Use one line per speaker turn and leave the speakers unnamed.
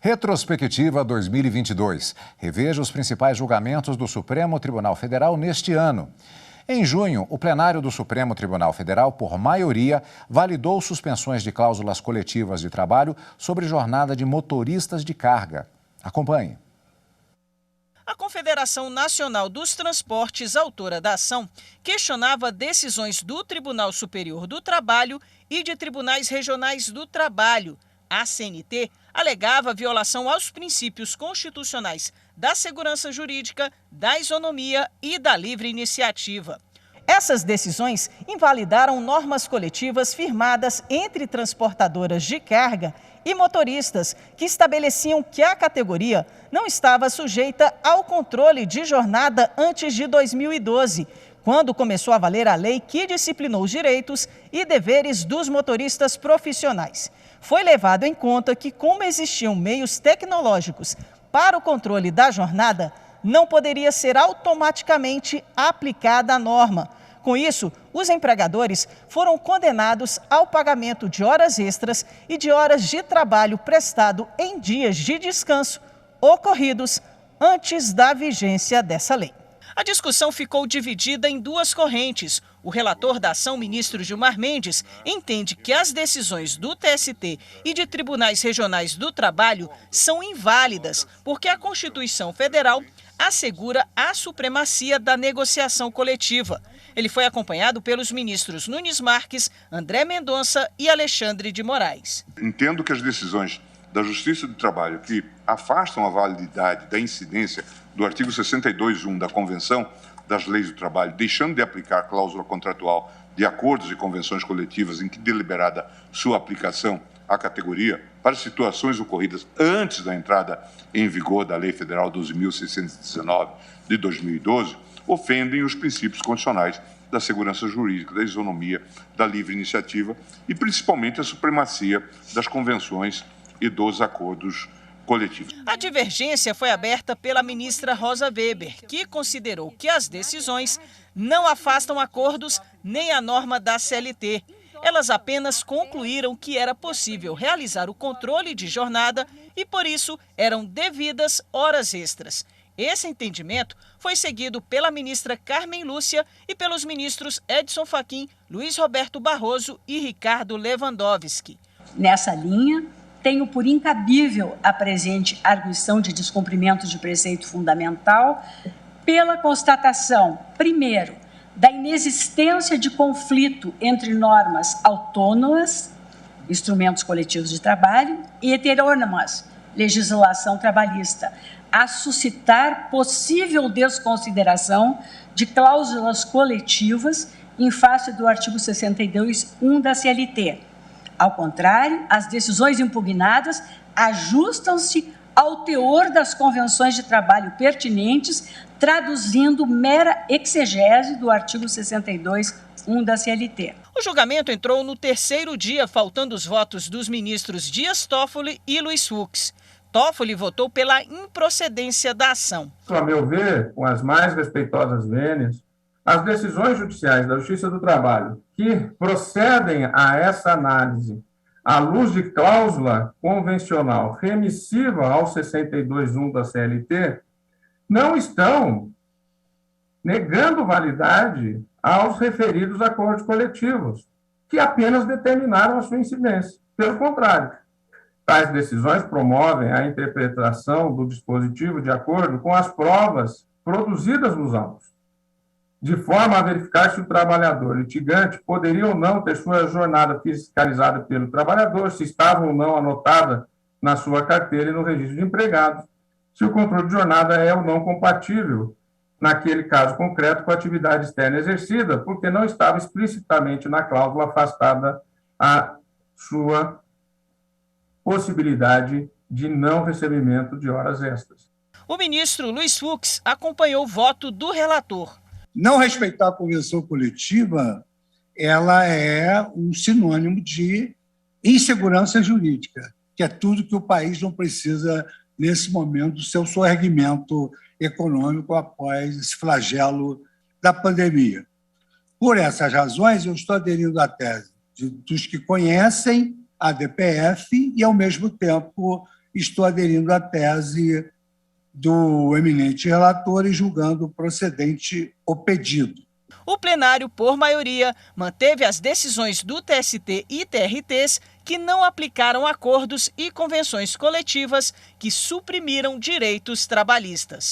Retrospectiva 2022. Reveja os principais julgamentos do Supremo Tribunal Federal neste ano. Em junho, o plenário do Supremo Tribunal Federal, por maioria, validou suspensões de cláusulas coletivas de trabalho sobre jornada de motoristas de carga. Acompanhe.
A Confederação Nacional dos Transportes, autora da ação, questionava decisões do Tribunal Superior do Trabalho e de tribunais regionais do trabalho. A CNT alegava violação aos princípios constitucionais da segurança jurídica, da isonomia e da livre iniciativa. Essas decisões invalidaram normas coletivas firmadas entre transportadoras de carga e motoristas, que estabeleciam que a categoria não estava sujeita ao controle de jornada antes de 2012, quando começou a valer a lei que disciplinou os direitos e deveres dos motoristas profissionais. Foi levado em conta que, como existiam meios tecnológicos para o controle da jornada, não poderia ser automaticamente aplicada a norma. Com isso, os empregadores foram condenados ao pagamento de horas extras e de horas de trabalho prestado em dias de descanso ocorridos antes da vigência dessa lei. A discussão ficou dividida em duas correntes. O relator da ação, ministro Gilmar Mendes, entende que as decisões do TST e de tribunais regionais do trabalho são inválidas, porque a Constituição Federal assegura a supremacia da negociação coletiva. Ele foi acompanhado pelos ministros Nunes Marques, André Mendonça e Alexandre de Moraes.
Entendo que as decisões da Justiça do Trabalho que afastam a validade da incidência do artigo 62.1 da Convenção das Leis do Trabalho, deixando de aplicar a cláusula contratual de acordos e convenções coletivas em que deliberada sua aplicação à categoria para situações ocorridas antes da entrada em vigor da Lei Federal 12.619 de 2012, ofendem os princípios constitucionais da segurança jurídica, da isonomia, da livre iniciativa e principalmente a supremacia das convenções e dos acordos coletivos.
A divergência foi aberta pela ministra Rosa Weber, que considerou que as decisões não afastam acordos nem a norma da CLT. Elas apenas concluíram que era possível realizar o controle de jornada e, por isso, eram devidas horas extras. Esse entendimento foi seguido pela ministra Carmen Lúcia e pelos ministros Edson Fachin, Luiz Roberto Barroso e Ricardo Lewandowski.
Nessa linha, tenho por incabível a presente arguição de descumprimento de preceito fundamental pela constatação, primeiro, da inexistência de conflito entre normas autônomas, instrumentos coletivos de trabalho, e heterônomas, legislação trabalhista, a suscitar possível desconsideração de cláusulas coletivas em face do artigo 62.1 da CLT. Ao contrário, as decisões impugnadas ajustam-se ao teor das convenções de trabalho pertinentes, traduzindo mera exegese do artigo 62.1 da CLT.
O julgamento entrou no terceiro dia, faltando os votos dos ministros Dias Toffoli e Luiz Fux. Toffoli votou pela improcedência da ação.
A meu ver, com as mais respeitosas vênias, as decisões judiciais da Justiça do Trabalho que procedem a essa análise à luz de cláusula convencional remissiva ao 62.1 da CLT não estão negando validade aos referidos acordos coletivos, que apenas determinaram a sua incidência. Pelo contrário, tais decisões promovem a interpretação do dispositivo de acordo com as provas produzidas nos autos, de forma a verificar se o trabalhador litigante poderia ou não ter sua jornada fiscalizada pelo trabalhador, se estava ou não anotada na sua carteira e no registro de empregados, se o controle de jornada é ou não compatível, naquele caso concreto, com a atividade externa exercida, porque não estava explicitamente na cláusula afastada a sua possibilidade de não recebimento de horas extras.
O ministro Luiz Fux acompanhou o voto do relator.
Não respeitar a convenção coletiva, ela é um sinônimo de insegurança jurídica, que é tudo que o país não precisa, nesse momento, do seu soerguimento econômico após esse flagelo da pandemia. Por essas razões, eu estou aderindo à tese dos que conhecem a DPF e, ao mesmo tempo, estou aderindo à tese do eminente relator e julgando procedente o pedido.
O plenário, por maioria, manteve as decisões do TST e TRTs que não aplicaram acordos e convenções coletivas que suprimiram direitos trabalhistas.